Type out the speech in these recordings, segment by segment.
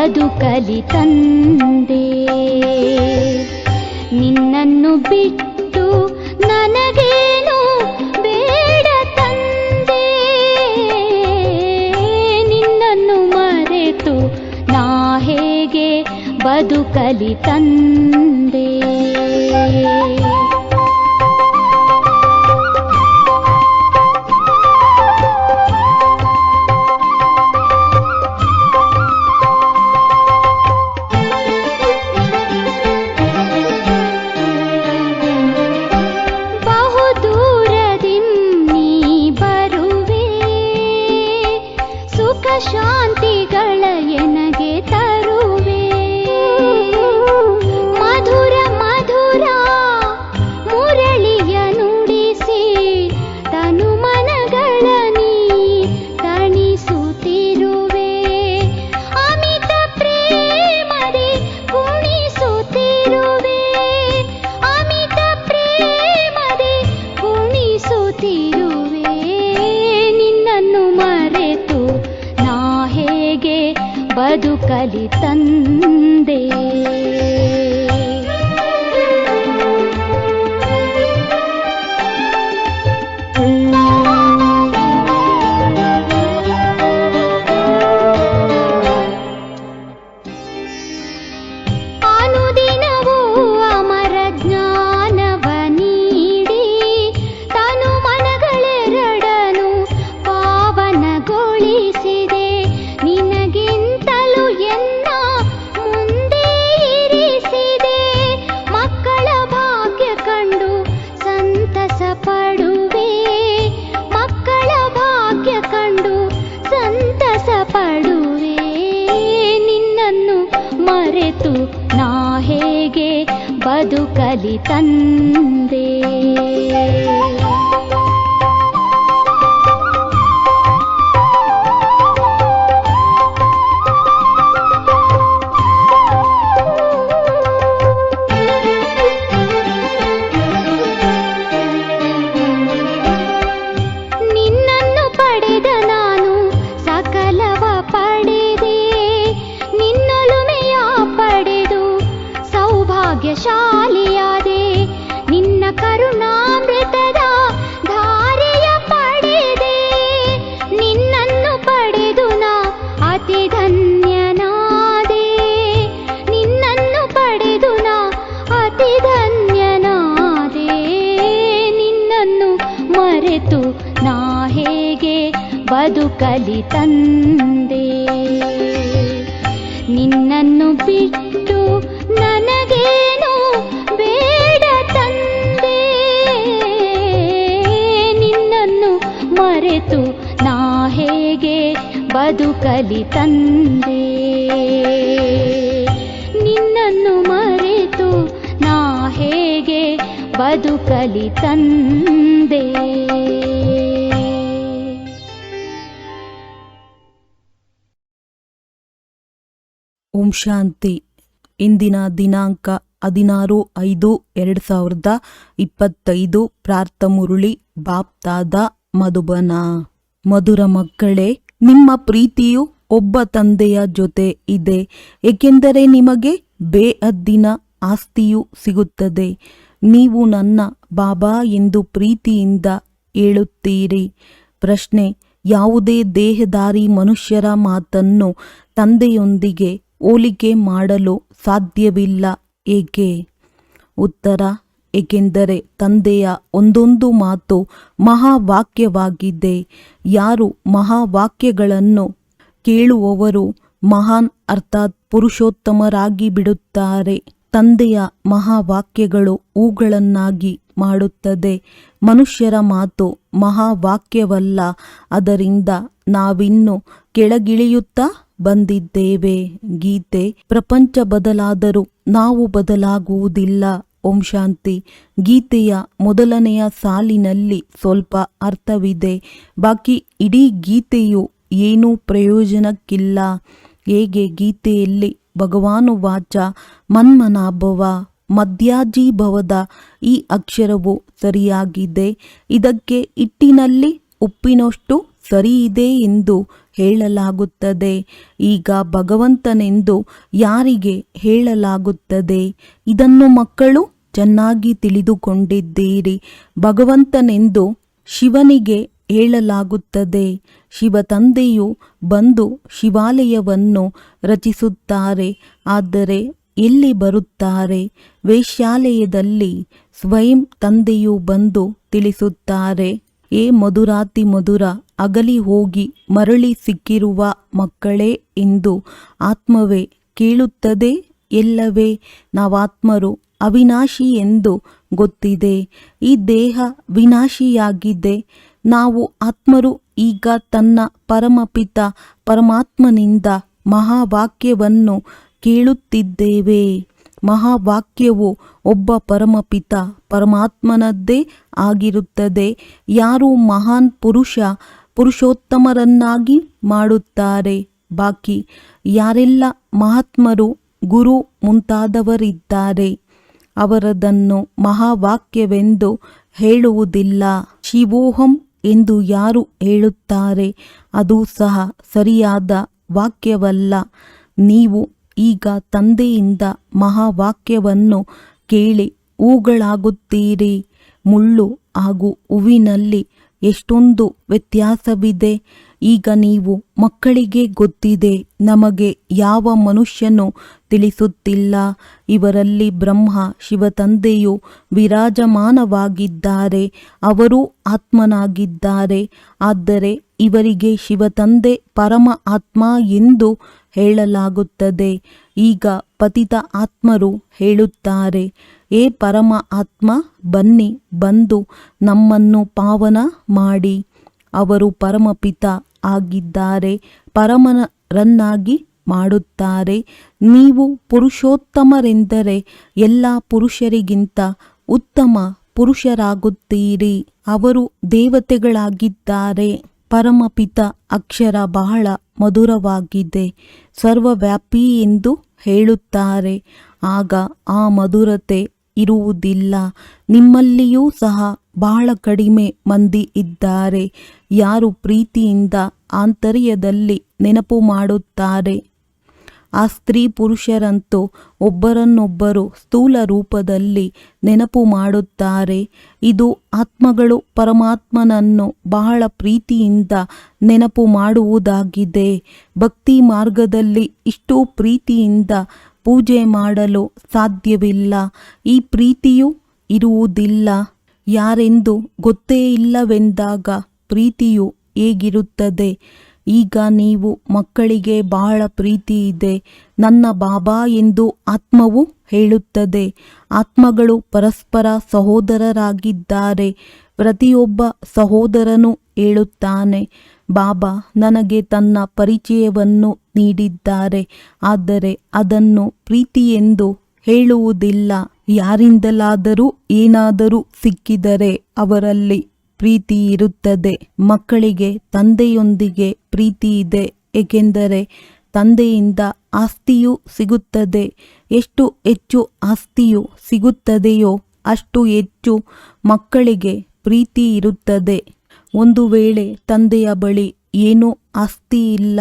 ಬದುಕಲಿ ತಂದೆ. ನಿನ್ನನ್ನು ಬಿಟ್ಟು ನನಗೇನು ಬೇಡ ತಂದೆ, ನಿನ್ನನ್ನು ಮರೆತು ನಾ ಹೇಗೆ ಬದುಕಲಿ ತಂದೆ. ಶಾಂತಿಗಳ ಎನಗೆ ತರುವೆ, ಮಧುರ ಮಧುರ ಮುರಳಿಯ ನುಡಿಸಿ ತನು ಮನಗಳ ನೀ ತಣಿಸುತ್ತಿರುವೆ. ಅಮಿತ ಪ್ರೇಮದಿ ಕುಣಿಸುತ್ತಿರುವೆ, ಅಮಿತ ಪ್ರೇಮದಿ ಕುಣಿಸುತ್ತಿರುವೆ. ನಿನ್ನನ್ನು ಮರೆತು ಹೇಗೆ ಬದುಕಲಿ ತಂದೆ. ಅನುದಿನವೂ ಅಮರ ಜ್ಞಾನವ ನೀಡಿ ತನು ಮನಗಳೆರಡನು ಪಾವನಗೊಳಿಸಿದೆ. ನಿನಗಿಂತಲೂ ಎನ್ನ ಮುಂದೆ ಇರಿಸಿದೆ. ಮಕ್ಕಳ ಭಾಗ್ಯ ಕಂಡು ಸಂತಸ ಪಡುವೆ, ಮಕ್ಕಳ ಭಾಗ್ಯ ಕಂಡು ಸಂತಸ ಪಡುವೆ. ನಿನ್ನನ್ನು ಮರೆತು ನಾ ಹೇಗೆ ಬದುಕಲಿ ತಂದೆ. ಶಾಲಿಯಾದೆ ನಿನ್ನ ಕರುಣಾಮೃತದ ಧಾರೆಯ ಪಡೆದೆ. ನಿನ್ನನ್ನು ಪಡೆದು ನಾ ಅತಿ ಧನ್ಯನಾದೆ, ನಿನ್ನನ್ನು ಪಡೆದು ನಾ ಅತಿ ಧನ್ಯನಾದೆ. ನಿನ್ನನ್ನು ಮರೆತು ನಾ ಹೇಗೆ ಬದುಕಲಿ ತಂದೆ. ನಿನ್ನನ್ನು ಬಿಟ್ಟು ನನಗೇನು ಬೇಡ ತಂದೆ, ನಿನ್ನನ್ನು ಮರೆತು ನಾ ಹೇಗೆ ಬದುಕಲಿ ತಂದೆ. ನಿನ್ನನ್ನು ಮರೆತು ನಾ ಹೇಗೆ ಬದುಕಲಿ ತಂದೆ. ಓಂ ಶಾಂತಿ. ಇಂದಿನ ದಿನಾಂಕ 16/5/2025. ಪ್ರಾರ್ಥಮುರುಳಿ ಬಾಪ್ತಾದ ಮಧುಬನ. ಮಧುರ ಮಕ್ಕಳೇ, ನಿಮ್ಮ ಪ್ರೀತಿಯು ಒಬ್ಬ ತಂದೆಯ ಜೊತೆ ಇದೆ, ಏಕೆಂದರೆ ನಿಮಗೆ ಬೇಹದ್ದಿನ ಆಸ್ತಿಯು ಸಿಗುತ್ತದೆ. ನೀವು ನನ್ನ ಬಾಬಾ ಎಂದು ಪ್ರೀತಿಯಿಂದ ಹೇಳುತ್ತೀರಿ. ಪ್ರಶ್ನೆ: ಯಾವುದೇ ದೇಹಧಾರಿ ಮನುಷ್ಯರ ಮಾತನ್ನು ತಂದೆಯೊಂದಿಗೆ ಹೋಲಿಕೆ ಮಾಡಲು ಸಾಧ್ಯವಿಲ್ಲ, ಏಕೆ? ಉತ್ತರ: ಏಕೆಂದರೆ ತಂದೆಯ ಒಂದೊಂದು ಮಾತು ಮಹಾವಾಕ್ಯವಾಗಿದೆ. ಯಾರು ಮಹಾವಾಕ್ಯಗಳನ್ನು ಕೇಳುವವರು ಮಹಾನ್ ಅರ್ಥಾತ್ ಪುರುಷೋತ್ತಮರಾಗಿ ಬಿಡುತ್ತಾರೆ. ತಂದೆಯ ಮಹಾವಾಕ್ಯಗಳು ಹೂಗಳನ್ನಾಗಿ ಮಾಡುತ್ತದೆ. ಮನುಷ್ಯರ ಮಾತು ಮಹಾವಾಕ್ಯವಲ್ಲ, ಅದರಿಂದ ನಾವಿನ್ನು ಕೆಳಗಿಳಿಯುತ್ತಾ ಬಂದಿದ್ದೇವೆ. ಗೀತೆ: ಪ್ರಪಂಚ ಬದಲಾದರೂ ನಾವು ಬದಲಾಗುವುದಿಲ್ಲ. ಓಂ ಶಾಂತಿ. ಗೀತೆಯ ಮೊದಲನೆಯ ಸಾಲಿನಲ್ಲಿ ಸ್ವಲ್ಪ ಅರ್ಥವಿದೆ, ಬಾಕಿ ಇಡೀ ಗೀತೆಯು ಏನೂ ಪ್ರಯೋಜನಕ್ಕಿಲ್ಲ. ಹೇಗೆ ಗೀತೆಯಲ್ಲಿ ಭಗವಾನುವಾಚ ಮನ್ಮನಾಭವ ಮಧ್ಯಾಜೀಭವದ ಈ ಅಕ್ಷರವು ಸರಿಯಾಗಿದೆ. ಇದಕ್ಕೆ ಹಿಟ್ಟಿನಲ್ಲಿ ಉಪ್ಪಿನಷ್ಟು ಸರಿಯಿದೆ ಎಂದು ಹೇಳಲಾಗುತ್ತದೆ. ಈಗ ಭಗವಂತನೆಂದು ಯಾರಿಗೆ ಹೇಳಲಾಗುತ್ತದೆ? ಇದನ್ನು ಮಕ್ಕಳು ಚೆನ್ನಾಗಿ ತಿಳಿದುಕೊಂಡಿದ್ದೀರಿ. ಭಗವಂತನೆಂದು ಶಿವನಿಗೆ ಹೇಳಲಾಗುತ್ತದೆ. ಶಿವ ತಂದೆಯು ಬಂದು ಶಿವಾಲಯವನ್ನು ರಚಿಸುತ್ತಾರೆ. ಆದರೆ ಎಲ್ಲಿ ಬರುತ್ತಾರೆ? ವೇಶ್ಯಾಲಯದಲ್ಲಿ ಸ್ವಯಂ ತಂದೆಯು ಬಂದು ತಿಳಿಸುತ್ತಾರೆ. ಏ ಮಧುರಾತಿ ಮಧುರ, ಅಗಲಿ ಹೋಗಿ ಮರಳಿ ಸಿಕ್ಕಿರುವ ಮಕ್ಕಳೇ ಎಂದು ಆತ್ಮವೇ ಕೇಳುತ್ತದೆ. ಎಲ್ಲವೇ ನಾವಾತ್ಮರು ಅವಿನಾಶಿ ಎಂದು ಗೊತ್ತಿದೆ. ಈ ದೇಹ ವಿನಾಶಿಯಾಗಿದೆ. ನಾವು ಆತ್ಮರು ಈಗ ತನ್ನ ಪರಮಪಿತ ಪರಮಾತ್ಮನಿಂದ ಮಹಾವಾಕ್ಯವನ್ನು ಕೇಳುತ್ತಿದ್ದೇವೆ. ಮಹಾವಾಕ್ಯವು ಒಬ್ಬ ಪರಮಪಿತ ಪರಮಾತ್ಮನದ್ದೇ ಆಗಿರುತ್ತದೆ. ಯಾರು ಮಹಾನ್ ಪುರುಷೋತ್ತಮರನ್ನಾಗಿ ಮಾಡುತ್ತಾರೆ. ಬಾಕಿ ಯಾರೆಲ್ಲ ಮಹಾತ್ಮರು, ಗುರು ಮುಂತಾದವರಿದ್ದಾರೆ ಅವರದನ್ನು ಮಹಾವಾಕ್ಯವೆಂದು ಹೇಳುವುದಿಲ್ಲ. ಶಿವೋಹಂ ಎಂದು ಯಾರು ಹೇಳುತ್ತಾರೆ ಅದು ಸಹ ಸರಿಯಾದ ವಾಕ್ಯವಲ್ಲ. ನೀವು ಈಗ ತಂದೆಯಿಂದ ಮಹಾವಾಕ್ಯವನ್ನು ಕೇಳಿ ಹೂಗಳಾಗುತ್ತೀರಿ. ಮುಳ್ಳು ಹಾಗೂ ಹೂವಿನಲ್ಲಿ ಎಷ್ಟೊಂದು ವ್ಯತ್ಯಾಸವಿದೆ. ಈಗ ನೀವು ಮಕ್ಕಳಿಗೆ ಗೊತ್ತಿದೆ. ನಮಗೆ ಯಾವ ಮನುಷ್ಯನು ತಿಳಿಸುತ್ತಿಲ್ಲ. ಇವರಲ್ಲಿ ಬ್ರಹ್ಮ ಶಿವತಂದೆಯು ವಿರಾಜಮಾನವಾಗಿದ್ದಾರೆ. ಅವರೂ ಆತ್ಮನಾಗಿದ್ದಾರೆ. ಆದರೆ ಇವರಿಗೆ ಶಿವತಂದೆ ಪರಮ ಆತ್ಮ ಎಂದು ಹೇಳಲಾಗುತ್ತದೆ. ಈಗ ಪತಿತ ಆತ್ಮರು ಹೇಳುತ್ತಾರೆ, ಏ ಪರಮ ಆತ್ಮ, ಬನ್ನಿ, ಬಂದು ನಮ್ಮನ್ನು ಪಾವನ ಮಾಡಿ. ಅವರು ಪರಮಪಿತ ಆಗಿದ್ದಾರೆ. ಪರಮರನ್ನಾಗಿ ಮಾಡುತ್ತಾರೆ. ನೀವು ಪುರುಷೋತ್ತಮರೆಂದರೆ ಎಲ್ಲ ಪುರುಷರಿಗಿಂತ ಉತ್ತಮ ಪುರುಷರಾಗುತ್ತೀರಿ. ಅವರು ದೇವತೆಗಳಾಗಿದ್ದಾರೆ. ಪರಮಪಿತ ಅಕ್ಷರ ಬಹಳ ಮಧುರವಾಗಿದೆ. ಸರ್ವವ್ಯಾಪಿ ಎಂದು ಹೇಳುತ್ತಾರೆ. ಆಗ ಆ ಮಧುರತೆ ಇರುವುದಿಲ್ಲ. ನಿಮ್ಮಲ್ಲಿಯೂ ಸಹ ಬಹಳ ಕಡಿಮೆ ಮಂದಿ ಇದ್ದಾರೆ ಯಾರು ಪ್ರೀತಿಯಿಂದ ಆಂತರ್ಯದಲ್ಲಿ ನೆನಪು ಮಾಡುತ್ತಾರೆ. ಆ ಸ್ತ್ರೀ ಪುರುಷರಂತೂ ಒಬ್ಬರನ್ನೊಬ್ಬರು ಸ್ಥೂಲ ರೂಪದಲ್ಲಿ ನೆನಪು ಮಾಡುತ್ತಾರೆ. ಇದು ಆತ್ಮಗಳು ಪರಮಾತ್ಮನನ್ನು ಬಹಳ ಪ್ರೀತಿಯಿಂದ ನೆನಪು ಮಾಡುವುದಾಗಿದೆ. ಭಕ್ತಿ ಮಾರ್ಗದಲ್ಲಿ ಇಷ್ಟು ಪ್ರೀತಿಯಿಂದ ಪೂಜೆ ಮಾಡಲು ಸಾಧ್ಯವಿಲ್ಲ. ಈ ಪ್ರೀತಿಯು ಇರುವುದಿಲ್ಲ. ಯಾರೆಂದು ಗೊತ್ತೇ ಇಲ್ಲವೆಂದಾಗ ಪ್ರೀತಿಯು ಹೇಗಿರುತ್ತದೆ? ಈಗ ನೀವು ಮಕ್ಕಳಿಗೆ ಬಹಳ ಪ್ರೀತಿ ಇದೆ. ನನ್ನ ಬಾಬಾ ಎಂದು ಆತ್ಮವು ಹೇಳುತ್ತದೆ. ಆತ್ಮಗಳು ಪರಸ್ಪರ ಸಹೋದರರಾಗಿದ್ದಾರೆ. ಪ್ರತಿಯೊಬ್ಬ ಸಹೋದರನು ಹೇಳುತ್ತಾನೆ, ಬಾಬಾ ನನಗೆ ತನ್ನ ಪರಿಚಯವನ್ನು ನೀಡಿದ್ದಾರೆ. ಆದರೆ ಅದನ್ನು ಪ್ರೀತಿ ಎಂದು ಹೇಳುವುದಿಲ್ಲ. ಯಾರಿಂದಲಾದರೂ ಏನಾದರೂ ಸಿಕ್ಕಿದರೆ ಅವರಲ್ಲಿ ಪ್ರೀತಿ ಇರುತ್ತದೆ. ಮಕ್ಕಳಿಗೆ ತಂದೆಯೊಂದಿಗೆ ಪ್ರೀತಿ ಇದೆ, ಏಕೆಂದರೆ ತಂದೆಯಿಂದ ಆಸ್ತಿಯು ಸಿಗುತ್ತದೆ. ಎಷ್ಟು ಹೆಚ್ಚು ಆಸ್ತಿಯು ಸಿಗುತ್ತದೆಯೋ ಅಷ್ಟು ಹೆಚ್ಚು ಮಕ್ಕಳಿಗೆ ಪ್ರೀತಿ ಇರುತ್ತದೆ. ಒಂದು ವೇಳೆ ತಂದೆಯ ಬಳಿ ಏನೂ ಆಸ್ತಿ ಇಲ್ಲ,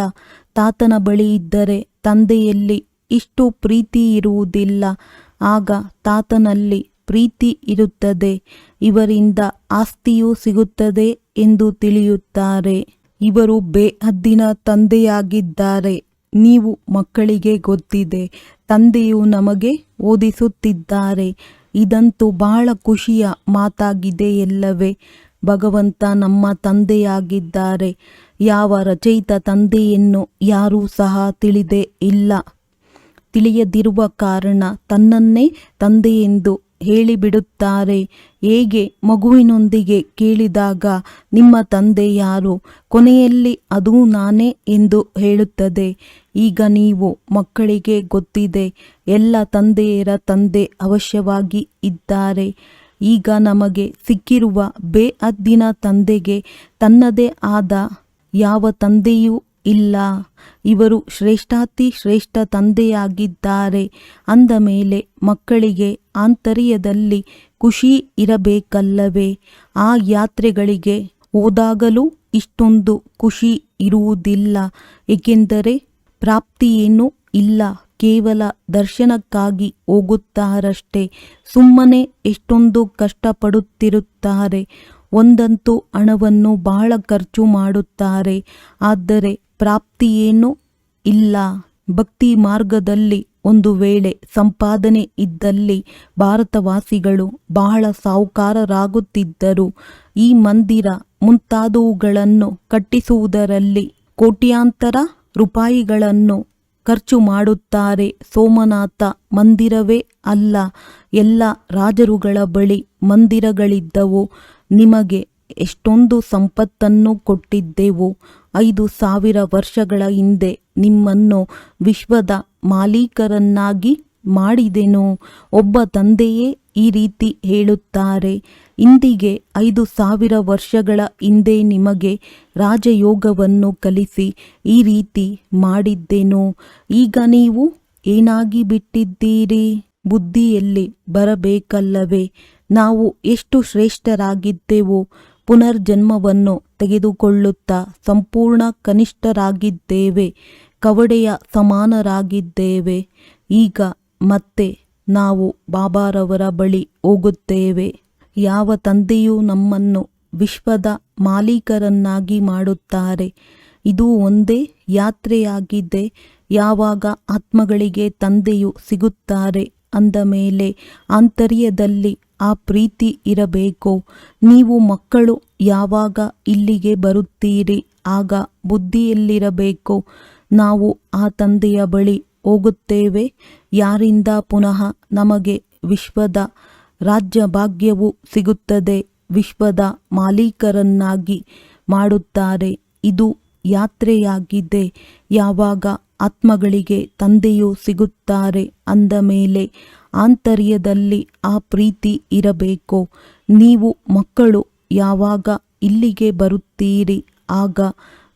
ತಾತನ ಬಳಿ ಇದ್ದರೆ ತಂದೆಯಲ್ಲಿ ಇಷ್ಟು ಪ್ರೀತಿ ಇರುವುದಿಲ್ಲ. ಆಗ ತಾತನಲ್ಲಿ ಪ್ರೀತಿ ಇರುತ್ತದೆ. ಇವರಿಂದ ಆಸ್ತಿಯೂ ಸಿಗುತ್ತದೆ ಎಂದು ತಿಳಿಯುತ್ತಾರೆ. ಇವರು ಬೇಹದ್ದಿನ ತಂದೆಯಾಗಿದ್ದಾರೆ. ನೀವು ಮಕ್ಕಳಿಗೆ ಗೊತ್ತಿದೆ, ತಂದೆಯು ನಮಗೆ ಓದಿಸುತ್ತಿದ್ದಾರೆ. ಇದಂತೂ ಬಹಳ ಖುಷಿಯ ಮಾತಾಗಿದೆ ಎಲ್ಲವೇ. ಭಗವಂತ ನಮ್ಮ ತಂದೆಯಾಗಿದ್ದಾರೆ. ಯಾವ ರಚಯಿತ ತಂದೆಯನ್ನು ಯಾರೂ ಸಹ ತಿಳಿದೇ ಇಲ್ಲ. ತಿಳಿಯದಿರುವ ಕಾರಣ ತನ್ನನ್ನೇ ತಂದೆಯೆಂದು ಹೇಳಿಬಿಡುತ್ತಾರೆ. ಹೇಗೆ ಮಗುವಿನೊಂದಿಗೆ ಕೇಳಿದಾಗ ನಿಮ್ಮ ತಂದೆ ಯಾರು, ಕೊನೆಯಲ್ಲಿ ಅದೂ ನಾನೇ ಎಂದು ಹೇಳುತ್ತದೆ. ಈಗ ನೀವು ಮಕ್ಕಳಿಗೆ ಗೊತ್ತಿದೆ, ಎಲ್ಲ ತಂದೆಯರ ತಂದೆ ಅವಶ್ಯವಾಗಿ ಇದ್ದಾರೆ. ಈಗ ನಮಗೆ ಸಿಕ್ಕಿರುವ ಬೇಹದ್ದಿನ ತಂದೆಗೆ ತನ್ನದೇ ಆದ ಯಾವ ತಂದೆಯೂ ಇಲ್ಲ. ಇವರು ಶ್ರೇಷ್ಠಾತಿ ಶ್ರೇಷ್ಠ ತಂದೆಯಾಗಿದ್ದಾರೆ. ಅಂದ ಮೇಲೆ ಮಕ್ಕಳಿಗೆ ಆಂತರ್ಯದಲ್ಲಿ ಖುಷಿ ಇರಬೇಕಲ್ಲವೇ? ಆ ಯಾತ್ರೆಗಳಿಗೆ ಹೋದಾಗಲೂ ಇಷ್ಟೊಂದು ಖುಷಿ ಇರುವುದಿಲ್ಲ, ಏಕೆಂದರೆ ಪ್ರಾಪ್ತಿಯೇನೂ ಇಲ್ಲ. ಕೇವಲ ದರ್ಶನಕ್ಕಾಗಿ ಹೋಗುತ್ತಾರಷ್ಟೇ. ಸುಮ್ಮನೆ ಎಷ್ಟೊಂದು ಕಷ್ಟಪಡುತ್ತಿರುತ್ತಾರೆ. ಒಂದಂತೂ ಹಣವನ್ನು ಬಹಳ ಖರ್ಚು ಮಾಡುತ್ತಾರೆ, ಆದರೆ ಪ್ರಾಪ್ತಿಯೇನೂ ಇಲ್ಲ. ಭಕ್ತಿ ಮಾರ್ಗದಲ್ಲಿ ಒಂದು ವೇಳೆ ಸಂಪಾದನೆ ಇದ್ದಲ್ಲಿ ಭಾರತವಾಸಿಗಳು ಬಹಳ ಸಾಹುಕಾರರಾಗುತ್ತಿದ್ದರು. ಈ ಮಂದಿರ ಮುಂತಾದವುಗಳನ್ನು ಕಟ್ಟಿಸುವುದರಲ್ಲಿ ಕೋಟ್ಯಾಂತರ ರೂಪಾಯಿಗಳನ್ನು ಖರ್ಚು ಮಾಡುತ್ತಾರೆ. ಸೋಮನಾಥ ಮಂದಿರವೇ ಅಲ್ಲ, ಎಲ್ಲ ರಾಜರುಗಳ ಬಳಿ ಮಂದಿರಗಳಿದ್ದವು. ನಿಮಗೆ ಎಷ್ಟೊಂದು ಸಂಪತ್ತನ್ನು ಕೊಟ್ಟಿದ್ದೆವು. 5,000 ವರ್ಷಗಳ ಹಿಂದೆ ನಿಮ್ಮನ್ನು ವಿಶ್ವದ ಮಾಲೀಕರನ್ನಾಗಿ ಮಾಡಿದೆನು. ಒಬ್ಬ ತಂದೆಯೇ ಈ ರೀತಿ ಹೇಳುತ್ತಾರೆ. ಇಂದಿಗೆ 5,000 ವರ್ಷಗಳ ಹಿಂದೆ ನಿಮಗೆ ರಾಜಯೋಗವನ್ನು ಕಲಿಸಿ ಈ ರೀತಿ ಮಾಡಿದ್ದೆನು. ಈಗ ನೀವು ಏನಾಗಿ ಬಿಟ್ಟಿದ್ದೀರಿ? ಬುದ್ಧಿಯಲ್ಲಿ ಬರಬೇಕಲ್ಲವೇ? ನಾವು ಎಷ್ಟು ಶ್ರೇಷ್ಠರಾಗಿದ್ದೆವು. ಪುನರ್ಜನ್ಮವನ್ನು ತೆಗೆದುಕೊಳ್ಳುತ್ತಾ ಸಂಪೂರ್ಣ ಕನಿಷ್ಠರಾಗಿದ್ದೇವೆ, ಕವಡೆಯ ಸಮಾನರಾಗಿದ್ದೇವೆ. ಈಗ ಮತ್ತೆ ನಾವು ಬಾಬಾರವರ ಬಳಿ ಹೋಗುತ್ತೇವೆ. ಯಾವ ತಂದೆಯೂ ನಮ್ಮನ್ನು ವಿಶ್ವದ ಮಾಲೀಕರನ್ನಾಗಿ ಮಾಡುತ್ತಾರೆ. ಇದು ಒಂದೇ ಯಾತ್ರೆಯಾಗಿದೆ. ಯಾವಾಗ ಆತ್ಮಗಳಿಗೆ ತಂದೆಯು ಸಿಗುತ್ತಾರೆ ಅಂದ ಮೇಲೆ ಆಂತರ್ಯದಲ್ಲಿ ಆ ಪ್ರೀತಿ ಇರಬೇಕು. ನೀವು ಮಕ್ಕಳು ಯಾವಾಗ ಇಲ್ಲಿಗೆ ಬರುತ್ತೀರಿ ಆಗ ಬುದ್ಧಿಯಲ್ಲಿರಬೇಕು, ನಾವು ಆ ತಂದೆಯ ಬಳಿ ಹೋಗುತ್ತೇವೆ. ಯಾರಿಂದ ಪುನಃ ನಮಗೆ ವಿಶ್ವದ ರಾಜ್ಯ ಭಾಗ್ಯವು ಸಿಗುತ್ತದೆ, ವಿಶ್ವದ ಮಾಲೀಕರನ್ನಾಗಿ ಮಾಡುತ್ತಾರೆ. ಇದು ಯಾತ್ರೆಯಾಗಿದೆ. ಯಾವಾಗ ಆತ್ಮಗಳಿಗೆ ತಂದೆಯು ಸಿಗುತ್ತಾರೆ ಅಂದ ಮೇಲೆ ಆಂತರ್ಯದಲ್ಲಿ ಆ ಪ್ರೀತಿ ಇರಬೇಕು. ನೀವು ಮಕ್ಕಳು ಯಾವಾಗ ಇಲ್ಲಿಗೆ ಬರುತ್ತೀರಿ ಆಗ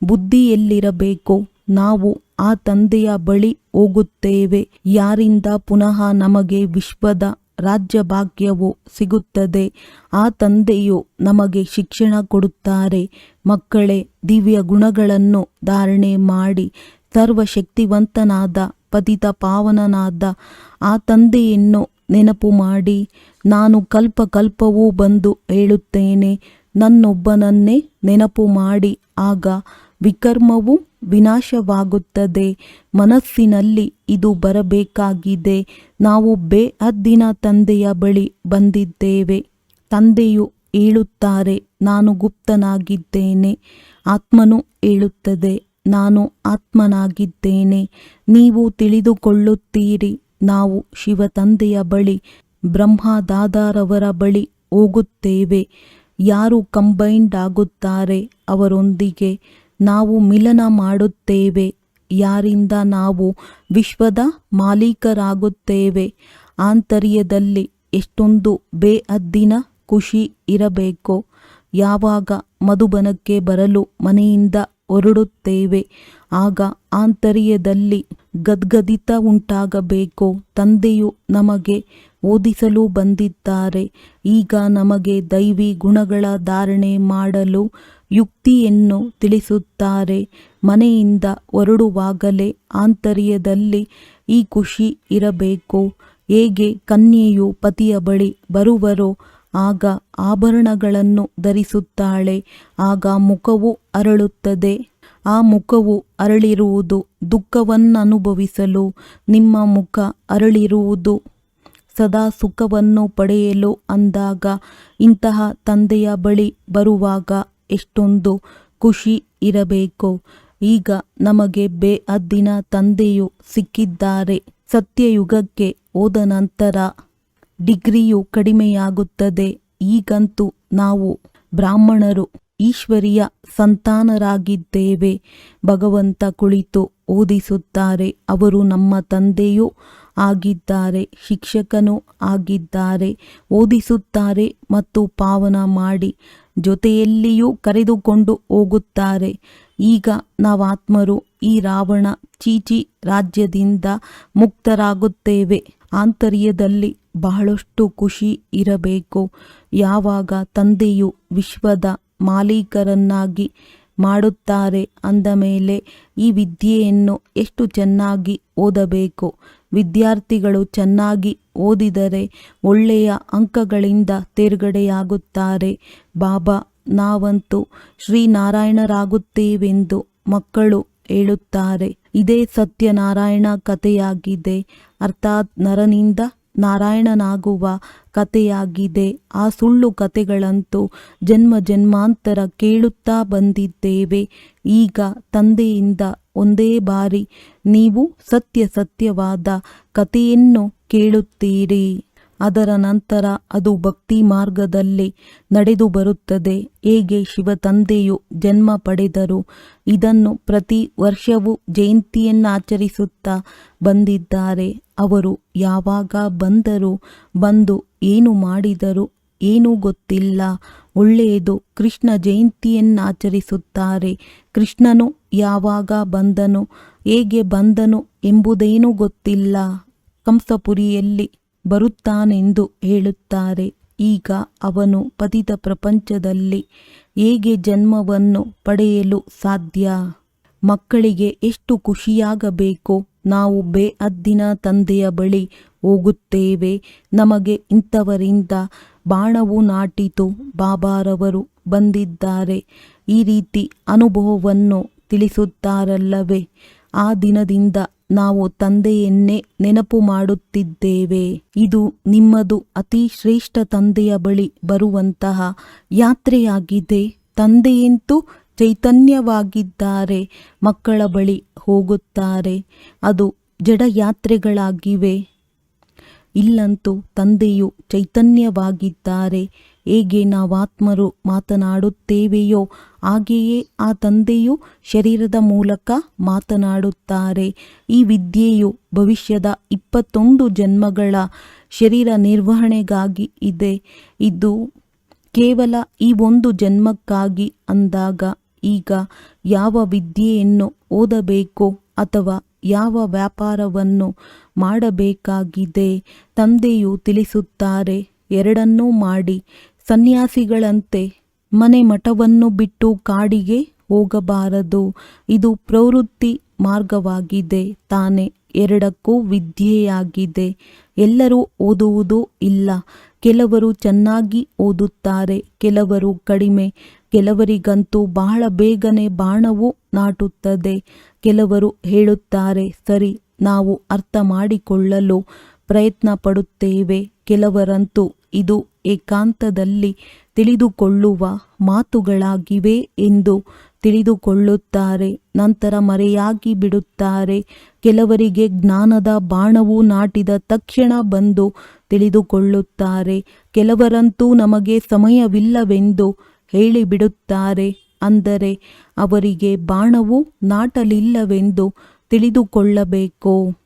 ಬುದ್ಧಿಯಲ್ಲಿರಬೇಕು, ನಾವು ಆ ತಂದೆಯ ಬಳಿ ಹೋಗುತ್ತೇವೆ. ಯಾರಿಂದ ಪುನಃ ನಮಗೆ ವಿಶ್ವದ ರಾಜ್ಯ ಭಾಗ್ಯವು ಸಿಗುತ್ತದೆ, ಆ ತಂದೆಯು ನಮಗೆ ಶಿಕ್ಷಣ ಕೊಡುತ್ತಾರೆ. ಮಕ್ಕಳೇ, ದಿವ್ಯ ಗುಣಗಳನ್ನು ಧಾರಣೆ ಮಾಡಿ ಸರ್ವಶಕ್ತಿವಂತನಾದ ಪತಿತ ಪಾವನನಾದ ಆ ತಂದೆಯನ್ನು ನೆನಪು ಮಾಡಿ. ನಾನು ಕಲ್ಪ ಕಲ್ಪವೂ ಬಂದು ಹೇಳುತ್ತೇನೆ, ನನ್ನೊಬ್ಬನನ್ನೇ ನೆನಪು ಮಾಡಿ, ಆಗ ವಿಕರ್ಮವು ವಿನಾಶವಾಗುತ್ತದೆ. ಮನಸ್ಸಿನಲ್ಲಿ ಇದು ಬರಬೇಕಾಗಿದೆ. ನಾವು ಬೇಹದ್ದಿನ ತಂದೆಯ ಬಳಿ ಬಂದಿದ್ದೇವೆ. ತಂದೆಯು ಹೇಳುತ್ತಾರೆ, ನಾನು ಗುಪ್ತನಾಗಿದ್ದೇನೆ. ಆತ್ಮನು ಹೇಳುತ್ತದೆ, ನಾನು ಆತ್ಮನಾಗಿದ್ದೇನೆ. ನೀವು ತಿಳಿದುಕೊಳ್ಳುತ್ತೀರಿ, ನಾವು ಶಿವ ತಂದೆಯ ಬಳಿ ಬ್ರಹ್ಮದಾದಾರವರ ಬಳಿ ಹೋಗುತ್ತೇವೆ. ಯಾರು ಕಂಬೈಂಡ್ ಆಗುತ್ತಾರೆ ಅವರೊಂದಿಗೆ ನಾವು ಮಿಲನ ಮಾಡುತ್ತೇವೆ. ಯಾರಿಂದ ನಾವು ವಿಶ್ವದ ಮಾಲೀಕರಾಗುತ್ತೇವೆ. ಆಂತರ್ಯದಲ್ಲಿ ಎಷ್ಟೊಂದು ಬೇಹದ್ದಿನ ಖುಷಿ ಇರಬೇಕು. ಯಾವಾಗ ಮಧುಬನಕ್ಕೆ ಬರಲು ಮನೆಯಿಂದ ಹೊರಡುತ್ತೇವೆ ಆಗ ಆಂತರ್ಯದಲ್ಲಿ ಗದ್ಗದಿತ ಉಂಟಾಗಬೇಕು. ತಂದೆಯು ನಮಗೆ ಓದಿಸಲು ಬಂದಿದ್ದಾರೆ. ಈಗ ನಮಗೆ ದೈವಿ ಗುಣಗಳ ಧಾರಣೆ ಮಾಡಲು ಯುಕ್ತಿಯನ್ನು ತಿಳಿಸುತ್ತಾರೆ. ಮನೆಯಿಂದ ಹೊರಡುವಾಗಲೇ ಆಂತರ್ಯದಲ್ಲಿ ಈ ಖುಷಿ ಇರಬೇಕು. ಹೇಗೆ ಕನ್ಯೆಯು ಪತಿಯ ಬಳಿ ಬರುವರೋ ಆಗ ಆಭರಣಗಳನ್ನು ಧರಿಸುತ್ತಾಳೆ, ಆಗ ಮುಖವು ಅರಳುತ್ತದೆ. ಆ ಮುಖವು ಅರಳಿರುವುದು ದುಃಖವನ್ನನುಭವಿಸಲು, ನಿಮ್ಮ ಮುಖ ಅರಳಿರುವುದು ಸದಾ ಸುಖವನ್ನು ಪಡೆಯಲು ಅಂದಾಗ ಇಂತಹ ತಂದೆಯ ಬಳಿ ಬರುವಾಗ ಎಷ್ಟೊಂದು ಖುಷಿ ಇರಬೇಕು. ಈಗ ನಮಗೆ ಬೇಹದ್ದಿನ ತಂದೆಯು ಸಿಕ್ಕಿದ್ದಾರೆ. ಸತ್ಯಯುಗಕ್ಕೆ ಹೋದ ನಂತರ ಡಿಗ್ರಿಯು ಕಡಿಮೆಯಾಗುತ್ತದೆ. ಈಗಂತೂ ನಾವು ಬ್ರಾಹ್ಮಣರು ಈಶ್ವರಿಯ ಸಂತಾನರಾಗಿದ್ದೇವೆ. ಭಗವಂತ ಕುಳಿತು ಓದಿಸುತ್ತಾರೆ. ಅವರು ನಮ್ಮ ತಂದೆಯೂ ಆಗಿದ್ದಾರೆ, ಶಿಕ್ಷಕನೂ ಆಗಿದ್ದಾರೆ. ಓದಿಸುತ್ತಾರೆ ಮತ್ತು ಪಾವನ ಮಾಡಿ ಜೊತೆಯಲ್ಲಿಯೂ ಕರೆದುಕೊಂಡು ಹೋಗುತ್ತಾರೆ. ಈಗ ನಾವಾತ್ಮರು ಈ ರಾವಣ ಚೀಚಿ ರಾಜ್ಯದಿಂದ ಮುಕ್ತರಾಗುತ್ತೇವೆ. ಆಂತರ್ಯದಲ್ಲಿ ಬಹಳಷ್ಟು ಖುಷಿ ಇರಬೇಕು. ಯಾವಾಗ ತಂದೆಯು ವಿಶ್ವದ ಮಾಲೀಕರನ್ನಾಗಿ ಮಾಡುತ್ತಾರೆ ಅಂದ ಮೇಲೆ ಈ ವಿದ್ಯೆಯನ್ನು ಎಷ್ಟು ಚೆನ್ನಾಗಿ ಓದಬೇಕು. ವಿದ್ಯಾರ್ಥಿಗಳು ಚೆನ್ನಾಗಿ ಓದಿದರೆ ಒಳ್ಳೆಯ ಅಂಕಗಳಿಂದ ತೇರ್ಗಡೆಯಾಗುತ್ತಾರೆ. ಬಾಬಾ, ನಾವಂತೂ ಶ್ರೀನಾರಾಯಣರಾಗುತ್ತೇವೆಂದು ಮಕ್ಕಳು ಹೇಳುತ್ತಾರೆ. ಇದೇ ಸತ್ಯನಾರಾಯಣ ಕಥೆಯಾಗಿದೆ, ಅರ್ಥಾತ್ ನರನಿಂದ ನಾರಾಯಣನಾಗುವ ಕಥೆಯಾಗಿದೆ. ಆ ಸುಳ್ಳು ಕಥೆಗಳಂತೂ ಜನ್ಮ ಜನ್ಮಾಂತರ ಕೇಳುತ್ತಾ ಬಂದಿದ್ದೇವೆ. ಈಗ ತಂದೆಯಿಂದ ಒಂದೇ ಬಾರಿ ನೀವು ಸತ್ಯವಾದ ಕಥೆಯನ್ನು ಕೇಳುತ್ತೀರಿ. ಅದರ ನಂತರ ಅದು ಭಕ್ತಿ ಮಾರ್ಗದಲ್ಲಿ ನಡೆದು ಬರುತ್ತದೆ. ಹೇಗೆ ಶಿವತಂದೆಯು ಜನ್ಮ ಪಡೆದರು, ಇದನ್ನು ಪ್ರತಿ ವರ್ಷವೂ ಜಯಂತಿಯನ್ನಾಚರಿಸುತ್ತಾ ಬಂದಿದ್ದಾರೆ. ಅವರು ಯಾವಾಗ ಬಂದರು, ಬಂದು ಏನು ಮಾಡಿದರು ಏನೂ ಗೊತ್ತಿಲ್ಲ. ಒಳ್ಳೆಯದು, ಕೃಷ್ಣ ಜಯಂತಿಯನ್ನಾಚರಿಸುತ್ತಾರೆ. ಕೃಷ್ಣನು ಯಾವಾಗ ಬಂದನು, ಹೇಗೆ ಬಂದನು ಎಂಬುದೇನೂ ಗೊತ್ತಿಲ್ಲ. ಕಂಸಪುರಿಯಲ್ಲಿ ಬರುತ್ತಾನೆಂದು ಹೇಳುತ್ತಾರೆ. ಈಗ ಅವನು ಪತಿತ ಪ್ರಪಂಚದಲ್ಲಿ ಹೇಗೆ ಜನ್ಮವನ್ನು ಪಡೆಯಲು ಸಾಧ್ಯ? ಮಕ್ಕಳಿಗೆ ಎಷ್ಟು ಖುಷಿಯಾಗಬೇಕು. ನಾವು ಬೇಅದ್ದಿನ ತಂದೆಯ ಬಳಿ ಹೋಗುತ್ತೇವೆ. ನಮಗೆ ಇಂಥವರಿಂದ ಬಾಣವು ನಾಟಿತು, ಬಾಬಾರವರು ಬಂದಿದ್ದಾರೆ, ಈ ರೀತಿ ಅನುಭವವನ್ನು ತಿಳಿಸುತ್ತಾರಲ್ಲವೇ. ಆ ದಿನದಿಂದ ನಾವು ತಂದೆಯನ್ನೇ ನೆನಪು ಮಾಡುತ್ತಿದ್ದೇವೆ. ಇದು ನಿಮ್ಮದು ಅತಿ ಶ್ರೇಷ್ಠ ತಂದೆಯ ಬಳಿ ಬರುವಂತಹ ಯಾತ್ರೆಯಾಗಿದೆ. ತಂದೆಯಂತೂ ಚೈತನ್ಯವಾಗಿದ್ದಾರೆ, ಮಕ್ಕಳ ಬಳಿ ಹೋಗುತ್ತಾರೆ. ಅದು ಜಡಯಾತ್ರೆಗಳಾಗಿವೆ. ಇಲ್ಲಂತೂ ತಂದೆಯು ಚೈತನ್ಯವಾಗಿದ್ದಾರೆ. ಹೇಗೆ ನಾವಾತ್ಮರು ಮಾತನಾಡುತ್ತೇವೆಯೋ ಹಾಗೆಯೇ ಆ ತಂದೆಯು ಶರೀರದ ಮೂಲಕ ಮಾತನಾಡುತ್ತಾರೆ. ಈ ವಿದ್ಯೆಯು ಭವಿಷ್ಯದ 21 ಜನ್ಮಗಳ ಶರೀರ ನಿರ್ವಹಣೆಗಾಗಿ ಇದೆ. ಇದು ಕೇವಲ ಈ ಒಂದು ಜನ್ಮಕ್ಕಾಗಿ ಅಂದಾಗ ಈಗ ಯಾವ ವಿದ್ಯೆಯನ್ನು ಓದಬೇಕು ಅಥವಾ ಯಾವ ವ್ಯಾಪಾರವನ್ನು ಮಾಡಬೇಕಾಗಿದೆ? ತಂದೆಯು ತಿಳಿಸುತ್ತಾರೆ, ಎರಡನ್ನೂ ಮಾಡಿ. ಸನ್ಯಾಸಿಗಳಂತೆ ಮನೆ ಮಠವನ್ನು ಬಿಟ್ಟು ಕಾಡಿಗೆ ಹೋಗಬಾರದು. ಇದು ಪ್ರವೃತ್ತಿ ಮಾರ್ಗವಾಗಿದೆ ತಾನೇ. ಎರಡಕ್ಕೂ ವಿದ್ಯೆಯಾಗಿದೆ. ಎಲ್ಲರೂ ಓದುವುದೂ ಇಲ್ಲ. ಕೆಲವರು ಚೆನ್ನಾಗಿ ಓದುತ್ತಾರೆ, ಕೆಲವರು ಕಡಿಮೆ. ಕೆಲವರಿಗಂತೂ ಬಹಳ ಬೇಗನೆ ಬಾಣವು ನಾಟುತ್ತದೆ. ಕೆಲವರು ಹೇಳುತ್ತಾರೆ, ಸರಿ, ನಾವು ಅರ್ಥ ಮಾಡಿಕೊಳ್ಳಲು ಪ್ರಯತ್ನ ಪಡುತ್ತೇವೆ. ಕೆಲವರಂತೂ ಇದು ಏಕಾಂತದಲ್ಲಿ ತಿಳಿದುಕೊಳ್ಳುವ ಮಾತುಗಳಾಗಿವೆ ಎಂದು ತಿಳಿದುಕೊಳ್ಳುತ್ತಾರೆ, ನಂತರ ಮರೆಯಾಗಿ ಬಿಡುತ್ತಾರೆ. ಕೆಲವರಿಗೆ ಜ್ಞಾನದ ಬಾಣವು ನಾಟಿದ ತಕ್ಷಣ ಬಂದು ತಿಳಿದುಕೊಳ್ಳುತ್ತಾರೆ. ಕೆಲವರಂತೂ ನಮಗೆ ಸಮಯವಿಲ್ಲವೆಂದು ಹೇಳಿಬಿಡುತ್ತಾರೆ. ಅಂದರೆ ಅವರಿಗೆ ಬಾಣವು ನಾಟಲಿಲ್ಲವೆಂದು ತಿಳಿದುಕೊಳ್ಳಬೇಕು.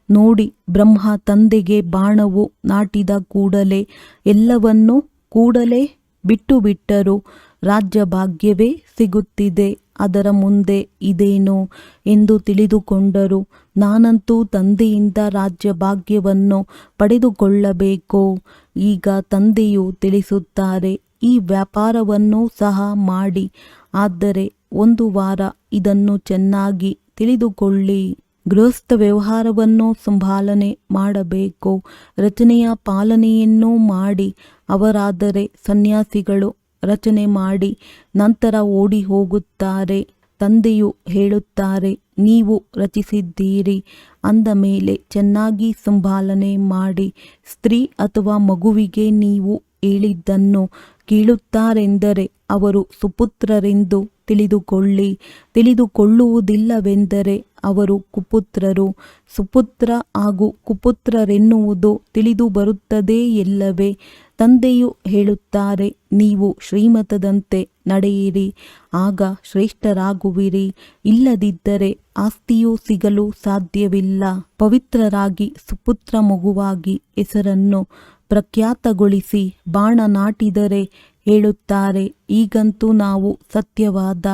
ನೋಡಿ, ಬ್ರಹ್ಮ ತಂದೆಗೆ ಬಾಣವು ನಾಟಿದ ಕೂಡಲೇ ಎಲ್ಲವನ್ನೂ ಕೂಡಲೇ ಬಿಟ್ಟು ಬಿಟ್ಟರು. ರಾಜ್ಯ ಭಾಗ್ಯವೇ ಸಿಗುತ್ತಿದೆ, ಅದರ ಮುಂದೆ ಇದೇನು ಎಂದು ತಿಳಿದುಕೊಂಡರು. ನಾನಂತೂ ತಂದೆಯಿಂದ ರಾಜ್ಯ ಭಾಗ್ಯವನ್ನು ಪಡೆದುಕೊಳ್ಳಬೇಕು. ಈಗ ತಂದೆಯು ತಿಳಿಸುತ್ತಾರೆ, ಈ ವ್ಯಾಪಾರವನ್ನು ಸಹ ಮಾಡಿ. ಆದರೆ ಒಂದು ವಾರ ಇದನ್ನು ಚೆನ್ನಾಗಿ ತಿಳಿದುಕೊಳ್ಳಿ. ಗೃಹಸ್ಥ ವ್ಯವಹಾರವನ್ನು ಸಂಭಾಲನೆ ಮಾಡಬೇಕು, ರಚನೆಯ ಪಾಲನೆಯನ್ನೂ ಮಾಡಿ. ಅವರಾದರೆ ಸನ್ಯಾಸಿಗಳು ರಚನೆ ಮಾಡಿ ನಂತರ ಓಡಿ ಹೋಗುತ್ತಾರೆ. ತಂದೆಯು ಹೇಳುತ್ತಾರೆ, ನೀವು ರಚಿಸಿದ್ದೀರಿ ಅಂದ ಮೇಲೆ ಚೆನ್ನಾಗಿ ಸಂಭಾಲನೆ ಮಾಡಿ. ಸ್ತ್ರೀ ಅಥವಾ ಮಗುವಿಗೆ ನೀವು ಹೇಳಿದ್ದನ್ನು ಕೇಳುತ್ತಾರೆಂದರೆ ಅವರು ಸುಪುತ್ರರೆಂದು ತಿಳಿದುಕೊಳ್ಳಿ. ತಿಳಿದುಕೊಳ್ಳುವುದಿಲ್ಲವೆಂದರೆ ಅವರು ಕುಪುತ್ರರು. ಸುಪುತ್ರ ಹಾಗೂ ಕುಪುತ್ರರೆನ್ನುವುದು ತಿಳಿದು ಬರುತ್ತದೆ ಎಲ್ಲವೇ. ತಂದೆಯು ಹೇಳುತ್ತಾರೆ, ನೀವು ಶ್ರೀಮತದಂತೆ ನಡೆಯಿರಿ, ಆಗ ಶ್ರೇಷ್ಠರಾಗುವಿರಿ. ಇಲ್ಲದಿದ್ದರೆ ಆಸ್ತಿಯೂ ಸಿಗಲು ಸಾಧ್ಯವಿಲ್ಲ. ಪವಿತ್ರರಾಗಿ ಸುಪುತ್ರ ಮಗುವಾಗಿ ಹೆಸರನ್ನು ಪ್ರಖ್ಯಾತಗೊಳಿಸಿ ಬಾಣ ನಾಟಿದರೆ ಹೇಳುತ್ತಾರೆ, ಈಗಂತೂ ನಾವು ಸತ್ಯವಾದ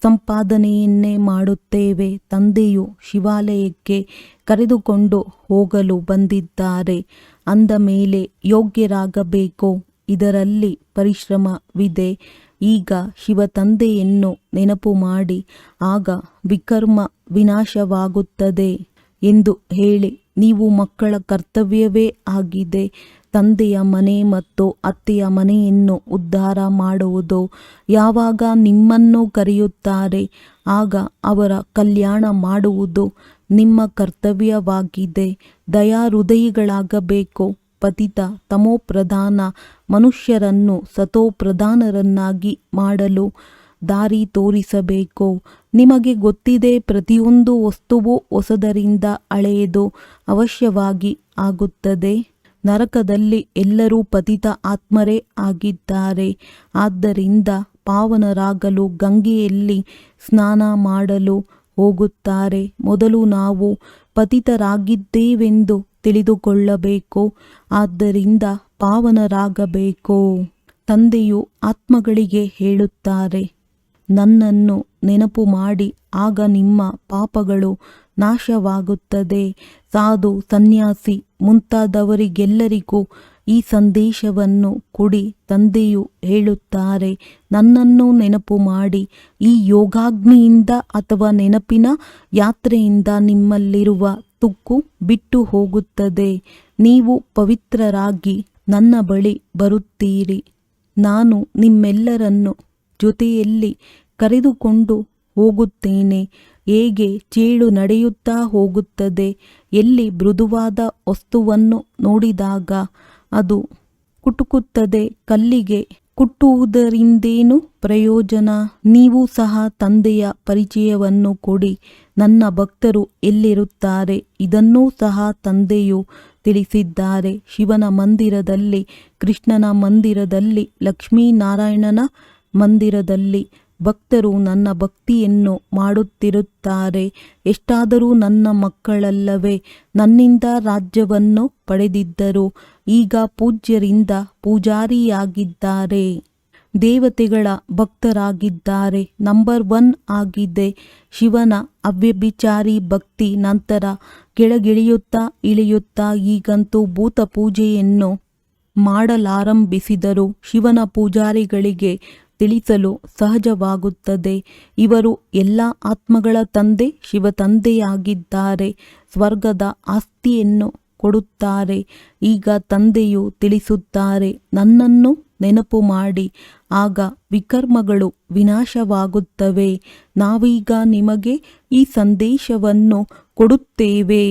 ಸಂಪಾದನೆಯನ್ನೇ ಮಾಡುತ್ತೇವೆ. ತಂದೆಯು ಶಿವಾಲಯಕ್ಕೆ ಕರೆದುಕೊಂಡು ಹೋಗಲು ಬಂದಿದ್ದಾರೆ ಅಂದ ಮೇಲೆ ಯೋಗ್ಯರಾಗಬೇಕು. ಇದರಲ್ಲಿ ಪರಿಶ್ರಮವಿದೆ. ಈಗ ಶಿವತಂದೆಯನ್ನು ನೆನಪು ಮಾಡಿ, ಆಗ ವಿಕರ್ಮ ವಿನಾಶವಾಗುತ್ತದೆ ಎಂದು ಹೇಳಿ. ನೀವು ಮಕ್ಕಳ ಕರ್ತವ್ಯವೇ ಆಗಿದೆ ತಂದೆಯ ಮನೆ ಮತ್ತು ಅತ್ತೆಯ ಮನೆಯನ್ನು ಉದ್ಧಾರ ಮಾಡುವುದು. ಯಾವಾಗ ನಿಮ್ಮನ್ನು ಕರೆಯುತ್ತಾರೆ ಆಗ ಅವರ ಕಲ್ಯಾಣ ಮಾಡುವುದು ನಿಮ್ಮ ಕರ್ತವ್ಯವಾಗಿದೆ. ದಯಾಹೃದಯಿಗಳಾಗಬೇಕು. ಪತಿತ ತಮೋಪ್ರಧಾನ ಮನುಷ್ಯರನ್ನು ಸತೋಪ್ರಧಾನರನ್ನಾಗಿ ಮಾಡಲು ದಾರಿ ತೋರಿಸಬೇಕು. ನಿಮಗೆ ಗೊತ್ತಿದೆ, ಪ್ರತಿಯೊಂದು ವಸ್ತುವು ಹೊಸದರಿಂದ ಹಳೆಯದು ಅವಶ್ಯವಾಗಿ ಆಗುತ್ತದೆ. ನರಕದಲ್ಲಿ ಎಲ್ಲರೂ ಪತಿತ ಆತ್ಮರೇ ಆಗಿದ್ದಾರೆ. ಆದ್ದರಿಂದ ಪಾವನರಾಗಲು ಗಂಗೆಯಲ್ಲಿ ಸ್ನಾನ ಮಾಡಲು ಹೋಗುತ್ತಾರೆ. ಮೊದಲು ನಾವು ಪತಿತರಾಗಿದ್ದೇವೆಂದು ತಿಳಿದುಕೊಳ್ಳಬೇಕು. ಆದ್ದರಿಂದ ಪಾವನರಾಗಬೇಕು. ತಂದೆಯು ಆತ್ಮಗಳಿಗೆ ಹೇಳುತ್ತಾರೆ, ನನ್ನನ್ನು ನೆನಪು ಮಾಡಿ, ಆಗ ನಿಮ್ಮ ಪಾಪಗಳು ನಾಶವಾಗುತ್ತದೆ. ಸಾಧು, ಸನ್ಯಾಸಿ ಮುಂತಾದವರಿಗೆಲ್ಲರಿಗೂ ಈ ಸಂದೇಶವನ್ನು ಕೊಡಿ. ತಂದೆಯು ಹೇಳುತ್ತಾರೆ, ನನ್ನನ್ನು ನೆನಪು ಮಾಡಿ. ಈ ಯೋಗಾಗ್ನಿಯಿಂದ ಅಥವಾ ನೆನಪಿನ ಯಾತ್ರೆಯಿಂದ ನಿಮ್ಮಲ್ಲಿರುವ ತುಕ್ಕು ಬಿಟ್ಟು ಹೋಗುತ್ತದೆ. ನೀವು ಪವಿತ್ರರಾಗಿ ನನ್ನ ಬಳಿ ಬರುತ್ತೀರಿ. ನಾನು ನಿಮ್ಮೆಲ್ಲರನ್ನು ಜೊತೆಯಲ್ಲಿ ಕರೆದುಕೊಂಡು ಹೋಗುತ್ತೇನೆ. ಹೇಗೆ ಚೇಳು ನಡೆಯುತ್ತಾ ಹೋಗುತ್ತದೆ. ಎಲ್ಲಿ ಮೃದುವಾದ ವಸ್ತುವನ್ನು ನೋಡಿದಾಗ ಅದು ಕುಟುಕುತ್ತದೆ. ಕಲ್ಲಿಗೆ ಕುಟ್ಟುವುದರಿಂದೇನು ಪ್ರಯೋಜನ? ನೀವು ಸಹ ತಂದೆಯ ಪರಿಚಯವನ್ನು ಕೊಡಿ. ನನ್ನ ಭಕ್ತರು ಎಲ್ಲಿರುತ್ತಾರೆ? ಇದನ್ನೂ ಸಹ ತಂದೆಯು ತಿಳಿಸಿದ್ದಾರೆ. ಶಿವನ ಮಂದಿರದಲ್ಲಿ, ಕೃಷ್ಣನ ಮಂದಿರದಲ್ಲಿ, ಲಕ್ಷ್ಮೀನಾರಾಯಣನ ಮಂದಿರದಲ್ಲಿ ಭಕ್ತರು ನನ್ನ ಭಕ್ತಿಯನ್ನು ಮಾಡುತ್ತಿರುತ್ತಾರೆ. ಎಷ್ಟಾದರೂ ನನ್ನ ಮಕ್ಕಳಲ್ಲವೇ? ನನ್ನಿಂದ ರಾಜ್ಯವನ್ನು ಪಡೆದಿದ್ದರು. ಈಗ ಪೂಜ್ಯರಿಂದ ಪೂಜಾರಿಯಾಗಿದ್ದಾರೆ. ದೇವತೆಗಳ ಭಕ್ತರಾಗಿದ್ದಾರೆ. ನಂಬರ್ 1 ಆಗಿದೆ ಶಿವನ ಅವ್ಯಭಿಚಾರಿ ಭಕ್ತಿ. ನಂತರ ಕೆಳಗಿಳಿಯುತ್ತಾ ಇಳಿಯುತ್ತಾ ಈಗಂತೂ ಭೂತ ಪೂಜೆಯನ್ನು ಮಾಡಲಾರಂಭಿಸಿದರು. ಶಿವನ ಪೂಜಾರಿಗಳಿಗೆ ತಿಳಿಸಲು ಸಹಜವಾಗುತ್ತದೆ. ಇವರು ಎಲ್ಲ ಆತ್ಮಗಳ ತಂದೆ ಶಿವತಂದೆಯಾಗಿದ್ದಾರೆ. ಸ್ವರ್ಗದ ಆಸ್ತಿಯನ್ನು ಕೊಡುತ್ತಾರೆ. ಈಗ ತಂದೆಯು ತಿಳಿಸುತ್ತಾರೆ, ನನ್ನನ್ನು ನೆನಪು ಮಾಡಿ, ಆಗ ವಿಕರ್ಮಗಳು ವಿನಾಶವಾಗುತ್ತವೆ. ನಾವೀಗ ನಿಮಗೆ ಈ ಸಂದೇಶವನ್ನು ಕೊಡುತ್ತೇವೆ.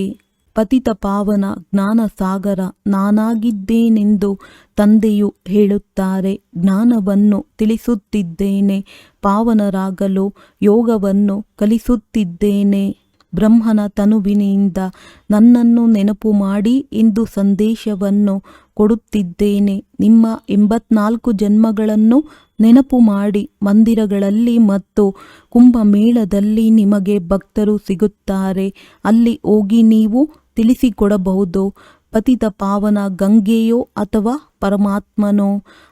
ಪತಿತ ಪಾವನ ಜ್ಞಾನಸಾಗರ ನಾನಾಗಿದ್ದೇನೆಂದು ತಂದೆಯು ಹೇಳುತ್ತಾರೆ. ಜ್ಞಾನವನ್ನು ತಿಳಿಸುತ್ತಿದ್ದೇನೆ. ಪಾವನರಾಗಲು ಯೋಗವನ್ನು ಕಲಿಸುತ್ತಿದ್ದೇನೆ. ಬ್ರಹ್ಮನ ತನುವಿನಿಂದ ನನ್ನನ್ನು ನೆನಪು ಮಾಡಿ ಎಂದು ಸಂದೇಶವನ್ನು ಕೊಡುತ್ತಿದ್ದೇನೆ. ನಿಮ್ಮ 84 ಜನ್ಮಗಳನ್ನು ನೆನಪು ಮಾಡಿ. ಮಂದಿರಗಳಲ್ಲಿ ಮತ್ತು ಕುಂಭಮೇಳದಲ್ಲಿ ನಿಮಗೆ ಭಕ್ತರು ಸಿಗುತ್ತಾರೆ. ಅಲ್ಲಿ ಹೋಗಿ ನೀವು ತಿಳಿಸಿಕೊಡಬಹುದು, ಪತಿತ ಪಾವನ ಗಂಗೆಯೋ ಅಥವಾ ಪರಮಾತ್ಮನೋ.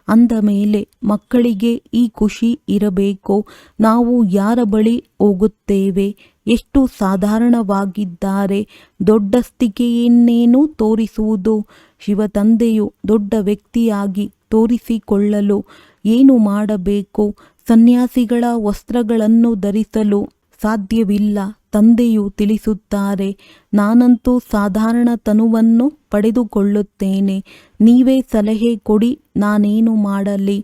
ಅಂದ ಮೇಲೆ ಮಕ್ಕಳಿಗೆ ಈ ಖುಷಿ ಇರಬೇಕು. ನಾವು ಯಾರ ಬಳಿ ಹೋಗುತ್ತೇವೆ? ಎಷ್ಟು ಸಾಧಾರಣವಾಗಿದ್ದಾರೆ. ದೊಡ್ಡಸ್ತಿಕೆಯನ್ನೇನು ತೋರಿಸುವುದು? ಶಿವತಂದೆಯು ದೊಡ್ಡ ವ್ಯಕ್ತಿಯಾಗಿ ತೋರಿಸಿಕೊಳ್ಳಲು ಏನು ಮಾಡಬೇಕು? ಸನ್ಯಾಸಿಗಳ ವಸ್ತ್ರಗಳನ್ನು ಧರಿಸಲು ಸಾಧ್ಯವಿಲ್ಲ. ತಂದೆಯು ತಿಳಿಸುತ್ತಾರೆ, ನಾನಂತೂ ಸಾಧಾರಣ ತನುವನ್ನು ಪಡೆದುಕೊಳ್ಳುತ್ತೇನೆ. ನೀವೇ ಸಲಹೆ ಕೊಡಿ, ನಾನೇನು ಮಾಡಲಿ?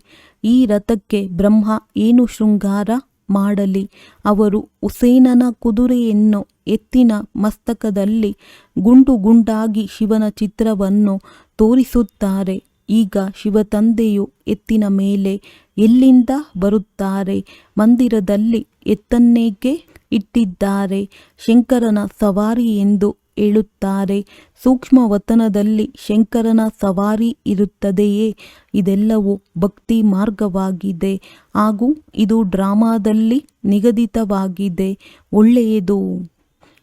ಈ ರಥಕ್ಕೆ ಬ್ರಹ್ಮ ಏನು ಶೃಂಗಾರ ಮಾಡಲಿ? ಅವರು ಹುಸೇನನ ಕುದುರೆಯನ್ನು ಎತ್ತಿನ ಮಸ್ತಕದಲ್ಲಿ ಗುಂಡು ಗುಂಡಾಗಿ ಶಿವನ ಚಿತ್ರವನ್ನು ತೋರಿಸುತ್ತಾರೆ. ಈಗ ಶಿವತಂದೆಯು ಎತ್ತಿನ ಮೇಲೆ ಎಲ್ಲಿಂದ ಬರುತ್ತಾರೆ? ಮಂದಿರದಲ್ಲಿ ಎತ್ತನ್ನೇಕೆ ಇಟ್ಟಿದ್ದಾರೆ? ಶಂಕರನ ಸವಾರಿ ಎಂದು ಹೇಳುತ್ತಾರೆ. ಸೂಕ್ಷ್ಮವತನದಲ್ಲಿ ಶಂಕರನ ಸವಾರಿ ಇರುತ್ತದೆಯೇ? ಇದೆಲ್ಲವೂ ಭಕ್ತಿ ಮಾರ್ಗವಾಗಿದೆ ಹಾಗೂ ಇದು ಡ್ರಾಮಾದಲ್ಲಿ ನಿಗದಿತವಾಗಿದೆ. ಒಳ್ಳೆಯದು.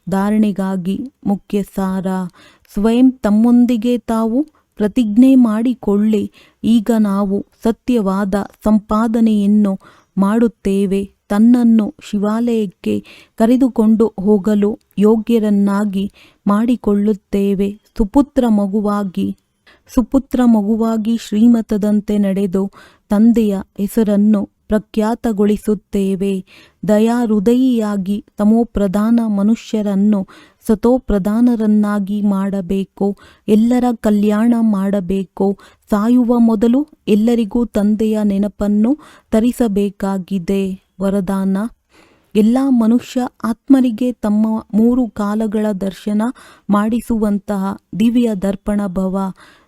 ಧಾರಣೆಗಾಗಿ ಮುಖ್ಯ ಸಾರ. ಸ್ವಯಂ ತಮ್ಮೊಂದಿಗೆ ತಾವು ಪ್ರತಿಜ್ಞೆ ಮಾಡಿಕೊಳ್ಳಿ. ಈಗ ನಾವು ಸತ್ಯವಾದ ಸಂಪಾದನೆಯನ್ನು ಮಾಡುತ್ತೇವೆ. ತನ್ನನ್ನು ಶಿವಾಲಯಕ್ಕೆ ಕರೆದುಕೊಂಡು ಹೋಗಲು ಯೋಗ್ಯರನ್ನಾಗಿ ಮಾಡಿಕೊಳ್ಳುತ್ತೇವೆ. ಸುಪುತ್ರ ಮಗುವಾಗಿ ಶ್ರೀಮತದಂತೆ ನಡೆದು ತಂದೆಯ ಹೆಸರನ್ನು ಪ್ರಖ್ಯಾತಗೊಳಿಸುತ್ತೇವೆ. ದಯಾಹೃದಯಿಯಾಗಿ ತಮೋಪ್ರಧಾನ ಮನುಷ್ಯರನ್ನು ಸತೋಪ್ರಧಾನರನ್ನಾಗಿ ಮಾಡಬೇಕು. ಎಲ್ಲರ ಕಲ್ಯಾಣ ಮಾಡಬೇಕು. ಸಾಯುವ ಮೊದಲು ಎಲ್ಲರಿಗೂ ತಂದೆಯ ನೆನಪನ್ನು ತರಿಸಬೇಕಾಗಿದೆ. ವರದಾನ: ಎಲ್ಲ ಮನುಷ್ಯ ಆತ್ಮರಿಗೆ ತಮ್ಮ 3 ಕಾಲಗಳ ದರ್ಶನ ಮಾಡಿಸುವಂತಹ ದಿವ್ಯ ದರ್ಪಣ ಭವ.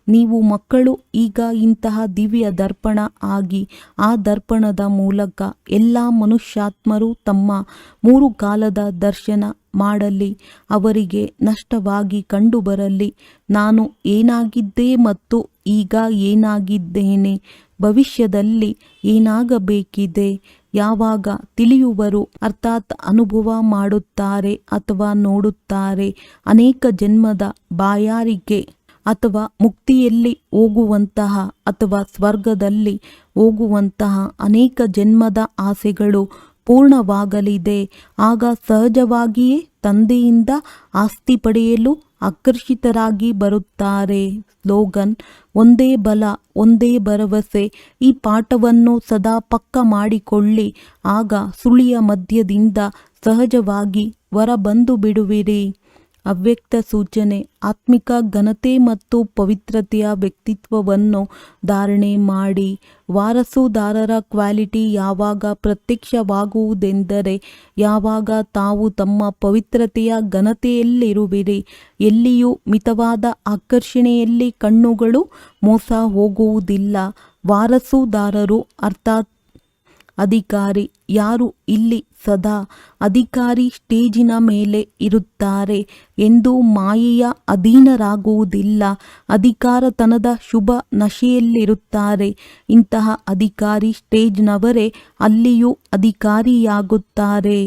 ನೀವು ಮಕ್ಕಳು ಈಗ ಇಂತಹ ದಿವ್ಯ ದರ್ಪಣ ಆಗಿ ಆ ದರ್ಪಣದ ಮೂಲಕ ಎಲ್ಲ ಮನುಷ್ಯಾತ್ಮರು ತಮ್ಮ 3 ಕಾಲದ ದರ್ಶನ ಮಾಡಲಿ. ಅವರಿಗೆ ನಷ್ಟವಾಗಿ ಕಂಡುಬರಲಿ, ನಾನು ಏನಾಗಿದ್ದೆ ಮತ್ತು ಈಗ ಏನಾಗಿದ್ದೇನೆ, ಭವಿಷ್ಯದಲ್ಲಿ ಏನಾಗಬೇಕಿದೆ. ಯಾವಾಗ ತಿಳಿಯುವರು, ಅರ್ಥಾತ್ ಅನುಭವ ಮಾಡುತ್ತಾರೆ ಅಥವಾ ನೋಡುತ್ತಾರೆ, ಅನೇಕ ಜನ್ಮದ ಬಾಯಾರಿಕೆ ಅಥವಾ ಮುಕ್ತಿಯಲ್ಲಿ ಹೋಗುವಂತಹ ಅಥವಾ ಸ್ವರ್ಗದಲ್ಲಿ ಹೋಗುವಂತಹ ಅನೇಕ ಜನ್ಮದ ಆಸೆಗಳು ಪೂರ್ಣವಾಗಲಿದೆ. ಆಗ ಸಹಜವಾಗಿಯೇ ತಂದೆಯಿಂದ ಆಸ್ತಿ ಪಡೆಯಲು ಆಕರ್ಷಿತರಾಗಿ ಬರುತ್ತಾರೆ. ಸ್ಲೋಗನ್: ಒಂದೇ ಬಲ, ಒಂದೇ ಭರವಸೆ. ಈ ಪಾಠವನ್ನು ಸದಾ ಪಕ್ಕ ಮಾಡಿಕೊಳ್ಳಿ. ಆಗ ಸುಳಿಯ ಮಧ್ಯದಿಂದ ಸಹಜವಾಗಿ ಹೊರಬಂದು ಬಿಡುವಿರಿ. ಅವ್ಯಕ್ತ ಸೂಚನೆ: ಆತ್ಮಿಕ ಘನತೆ ಮತ್ತು ಪವಿತ್ರತೆಯ ವ್ಯಕ್ತಿತ್ವವನ್ನು ಧಾರಣೆ ಮಾಡಿ. ವಾರಸುದಾರರ ಕ್ವಾಲಿಟಿ ಯಾವಾಗ ಪ್ರತ್ಯಕ್ಷವಾಗುವುದೆಂದರೆ ಯಾವಾಗ ತಾವು ತಮ್ಮ ಪವಿತ್ರತೆಯ ಘನತೆಯಲ್ಲಿರುವಿರಿ. ಎಲ್ಲಿಯೂ ಮಿತವಾದ ಆಕರ್ಷಣೆಯಲ್ಲಿ ಕಣ್ಣುಗಳು ಮೋಸ ಹೋಗುವುದಿಲ್ಲ. ವಾರಸುದಾರರು ಅರ್ಥಾತ್ ಅಧಿಕಾರಿ ಯಾರು ಇಲ್ಲಿ ಸದಾ ಅಧಿಕಾರಿ ಸ್ಟೇಜಿನ ಮೇಲೆ ಇರುತ್ತಾರೆ ಎಂದು ಮಾಯೆಯ ಅಧೀನರಾಗುವುದಿಲ್ಲ. ಅಧಿಕಾರತನದ ಶುಭ ನಶೆಯಲ್ಲಿರುತ್ತಾರೆ. ಇಂತಹ ಅಧಿಕಾರಿ ಸ್ಟೇಜ್ನವರೇ ಅಲ್ಲಿಯೂ ಅಧಿಕಾರಿಯಾಗುತ್ತಾರೆ.